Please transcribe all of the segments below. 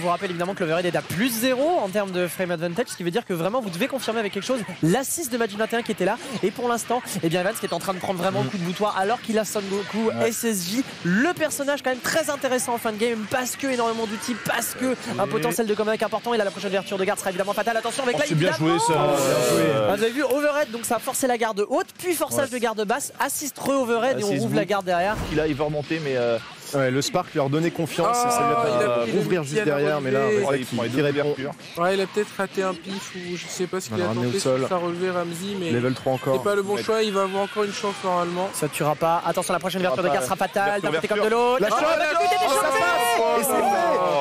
vous rappelle évidemment que l'overhead est à plus 0 en termes de frame advantage, ce qui veut dire que vraiment vous devez confirmer avec quelque chose l'assist de Magic 21 qui était là. Et pour l'instant, eh bien Evans qui est en train de prendre vraiment le coup de boutoir alors qu'il a Son Goku, SSJ, le personnage quand même très intéressant en fin de game parce que énormément d'outils, parce que un potentiel de comeback important. Et là la prochaine ouverture de garde sera évidemment fatale. Attention avec là c'est bien joué ça. Vous avez vu overhead, donc ça a forcé la garde haute, puis forçage de garde basse, assist re-overhead et on rouvre la garde derrière. Là il va remonter mais Ouais, le Spark lui a redonné confiance et ça lui a fait ouvrir juste derrière, mais là il répond. Ouais, il a peut-être raté un pif ou je sais pas ce qu'il a tenté sur sa relevée Ramsey, mais level 3 encore. c'est pas le bon choix, il va avoir encore une chance normalement. Ça tuera pas. Attention, la prochaine ouverture de garde sera fatale, d'un côté comme de l'autre.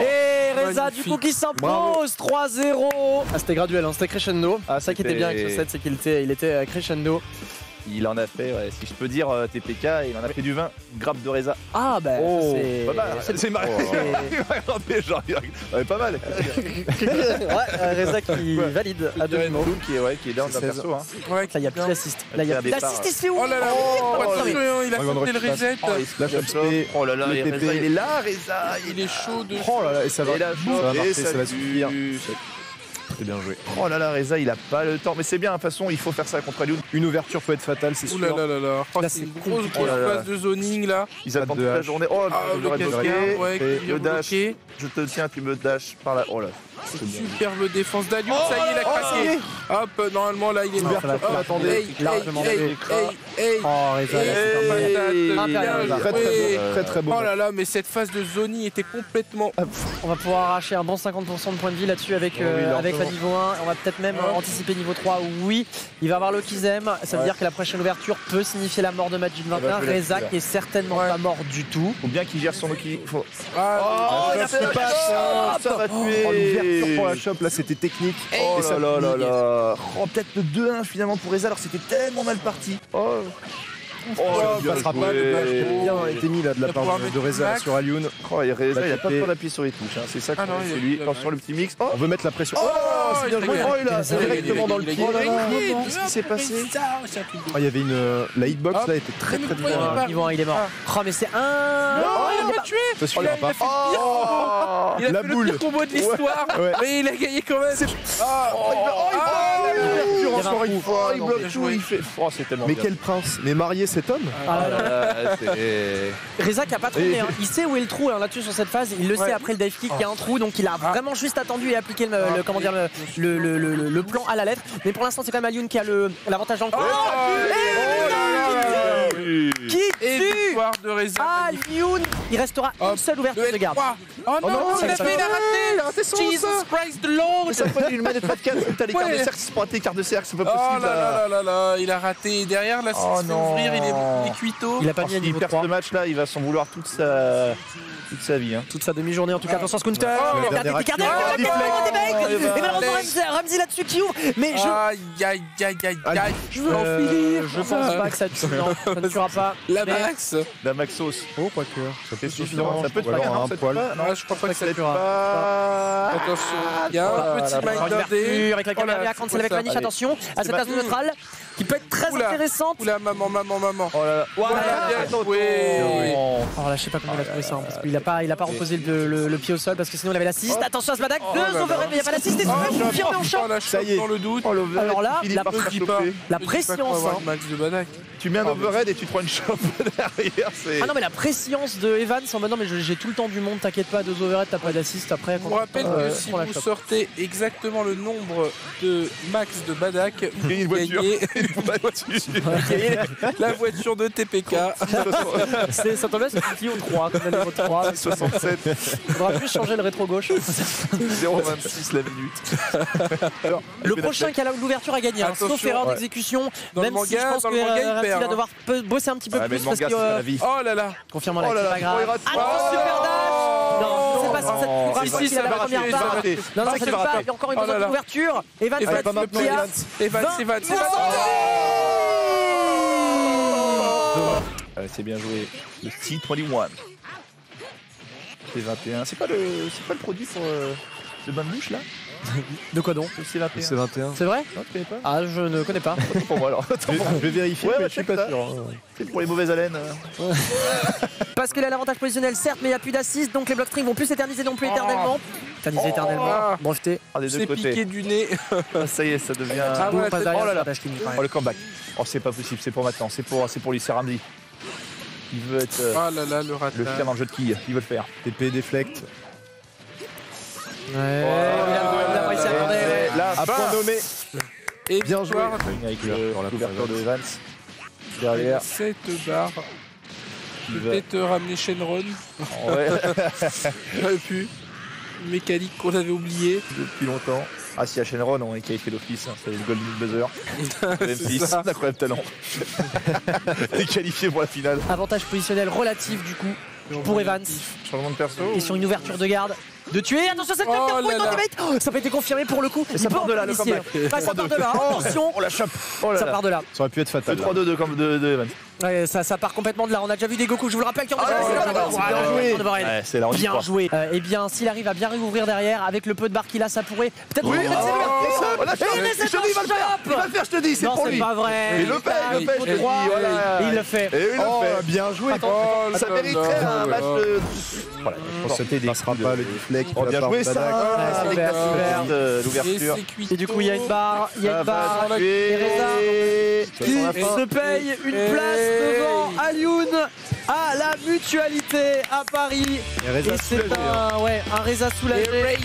Et Reza du coup qui s'impose 3-0. Ah, c'était graduel, hein, c'était crescendo. Ah, ça qui était bien avec ce set, c'est qu'il était crescendo. il en a fait, ouais, si je peux dire, TPK, il en a fait du vin, grappe de Reza. Ah bah c'est pas mal, c'est marrant. Pas mal. Ouais, Reza qui valide à demi-mot. Qui est down d'un perso. Hein. Ouais, là il n'y a plus d'assist. Là il y a plus d'assist, il se fait où? Oh là là, il a tenté le reset. Oh là là, Reza, il est là, Reza. Il est chaud de. Oh là là, et ça va marcher, ça va suffire. C'est bien joué. Oh là là, Reza, il a pas le temps. Mais c'est bien, de toute façon, il faut faire ça contre Alioun. Une ouverture peut être fatale, c'est sûr. Ouh là là là là. Oh, c'est une grosse phase de zoning là. Ils attendent toute la journée. Oh, le cascade, le dash. Je te tiens, tu me dash par là. Oh là. Superbe défense d'Alioun, ça y est, il a craqué. Hop, normalement là, il est mort. Attendez, largement Oh, Reza, très très beau. Oh là là, mais cette phase de zoning était complètement. on va pouvoir arracher un bon 50% de points de vie là-dessus avec la niveau 1. On va peut-être même anticiper niveau 3. Oui, il va avoir le Kizem. Ça veut dire que la prochaine ouverture peut signifier la mort de Magic 21. Reza qui est certainement pas mort du tout. Faut bien qu'il gère son Loki. Ça va tuer. L'ouverture pour la shop, là c'était technique. Oh là là là. Oh, peut-être le 2-1 finalement pour Reza alors que c'était tellement mal parti. Il passera pas, le match qui a bien été mis là de la part de Reza sur Alioun. Oh, et Reza, il a pas peur d'appuyer sur les touches, hein. C'est ça que c'est lui. Attention le petit mix. On veut mettre la pression. C'est bien joué. Oh, il a directement dans le pied. Qu'est-ce qui s'est passé? Il y avait la hitbox là était très très bien. Niveau 1, il est mort. Oh mais c'est un. Il l'a tué. Il a fait il a fait le pire combo de l'histoire, mais il a gagné quand même. Encore une fois, il bloque tout, il fait. Oh, c'est tellement mais bien. quel prince. Mais marier cet homme. Reza qui a pas trompé, hein. Il sait où est le trou hein, là-dessus sur cette phase, il le sait après le dive kick, il y a un trou donc il a vraiment juste attendu et appliqué le plan à la lettre. Mais pour l'instant c'est quand même Alioun qui a l'avantage dans le coup. Qui tue de Reza. Alioun. Il restera une seule ouverture de garde. Oh non, il a raté son Jesus Christ the Lord. Mais ça fait une manette pas de 4, t'as les cartes de cercle, c'est pour rater les cartes de cercle, c'est pas possible. Oh là là là, il a raté. Derrière là, c'est fait ouvrir, il est cuito. Il a pas mis à niveau 3. Il perd ce match là, il va s'en vouloir toute sa vie. Hein. Toute sa demi-journée en tout cas. Attention Scooter. Et malheureusement Ramsey là-dessus qui ouvre. Mais je veux en finir. Je pense pas que ça tue. Non, ça ne tuera pas. La Max. La Maxos. Oh, quoique. Ça peut suffisant. Ça peut te faire un poil. Non, je crois pas que ça tuera. Attention. Il y a un petit Minder avec la caméra quand c'est avec la niche. Attention à cette phase neutrale qui peut être très intéressante. Oula, maman. Oh là là. Bien joué. Oh là, je sais pas comment il a trouvé ça parce qu'il a pas reposé le pied au sol parce que sinon il avait l'assist. Attention à ce Badak. Deux overhead mais il n'y a pas l'assist. Et c'est confirmé en champ. Ça y est. Dans le doute. Alors là, la prescience. Max de Badak. Tu mets un overhead et tu te prends une chope derrière. Ah non mais la prescience de Evans en mode non mais j'ai tout le temps du monde, t'inquiète pas, 2 overhead, t'as pas d'assist après. Je vous rappelle que si vous sortez exactement le nombre de max de Badak, vous gagnez la voiture de TPK. Ça tombe bien, c'est Clio 3, comme la niveau 3. 67. Faudra plus changer le rétro gauche. 0,26 la minute. Le prochain qui a l'ouverture a gagné, sauf erreur d'exécution. Même si je pense que Ramsey va devoir bosser un petit peu plus parce que. Oh là là. Confirmant la c'est pas grave. Super dash. Non, c'est pas ça. Si, ça va rater. Non, ça ne va pas. Il y a encore une autre ouverture. Evans va pas maintenant. Evans. C'est bien joué. Le T21. C'est 21. C'est pas le produit pour le bain de bouche là? De quoi donc? C'est 21. C'est 21. C'est vrai? Non, tu connais pas? Ah, je ne connais pas. Pour moi alors. Je vais vérifier, Ouais, mais ouais, je suis check pas ça. sûr. Hein. C'est pour les mauvaises haleines. Parce qu'il a l'avantage positionnel, certes, mais il n'y a plus d'assises, donc les block strings vont plus s'éterniser non plus éternellement. Éterniser éternellement. Breveté. Ah, des deux C'est côtés. piqué du nez. Ah, ça y est, ça devient. Ah, Bon, ouais, passe c'est- derrière, oh là là. avantage King, quand même. Oh le comeback. Oh c'est pas possible, c'est pour maintenant, c'est pour lui, c'est Ramsey. Il veut être Ah là là, le le ratage. chien dans le jeu de quilles, il veut le faire. TP déflect. Ouais, il a réussi à aborder, ouais. Là, À point nommé. Et Bien joué. victoire avec Sur la l'ouverture de Evans. avec Derrière, 7 barres. il va. Peut-être ramener Shenron. Ouais, J'aurais pu. Une mécanique qu'on avait oubliée. depuis longtemps. Ah si, à Shenron, on est qualifié d'office, hein, c'est le Golden Buzzer. Le C'est M6, ça. d'incroyable talent. On est qualifié pour la finale. Avantage positionnel relatif du coup pour Evans. Changement de perso. Et sur une ouverture de garde. De tuer, attention, c'est le Oh capteur là là. Ça n'a pas été confirmé pour le coup. Et ça Il part peut de là, le encore comeback. initier. Ouais, ça part de là, attention. On la chope. Oh là Ça là. part de là. Ça aurait pu être Le fatal. là. 3-2 de Evans. Ouais, ça part complètement de là. On a déjà vu des Goku, je vous le rappelle, qui ont déjà Ah, laissé ouais, la barre. ouais, Bien joué. Ouais, c'est la Bien victoire. joué. Eh bien, s'il arrive à bien réouvrir derrière, avec le peu de barre qu'il a, ça pourrait peut-être. Oui, remettre ses lueurs. oh, la chope. Et Je te dis, il va le faire. Il va le faire, je te dis, c'est Non, pour c'est lui. pas vrai. Il le fait, je te dis. Et il le fait. Et il le Oh, fait. bien joué. Oh Ça là mériterait là un là match là. de. Voilà, Je pense que ça ne passera pas le deflect. Oh, bien joué ça. Avec la super. de Et l'ouverture. c'est cuit. Et du coup, il y a une barre. Il y a Ça une va barre. tuer. Qui Sur la fin. se paye une Hey. place devant Alioun à la Mutualité à Paris. Et Reza Et c'est soulagé, hein. un Reza soulagé.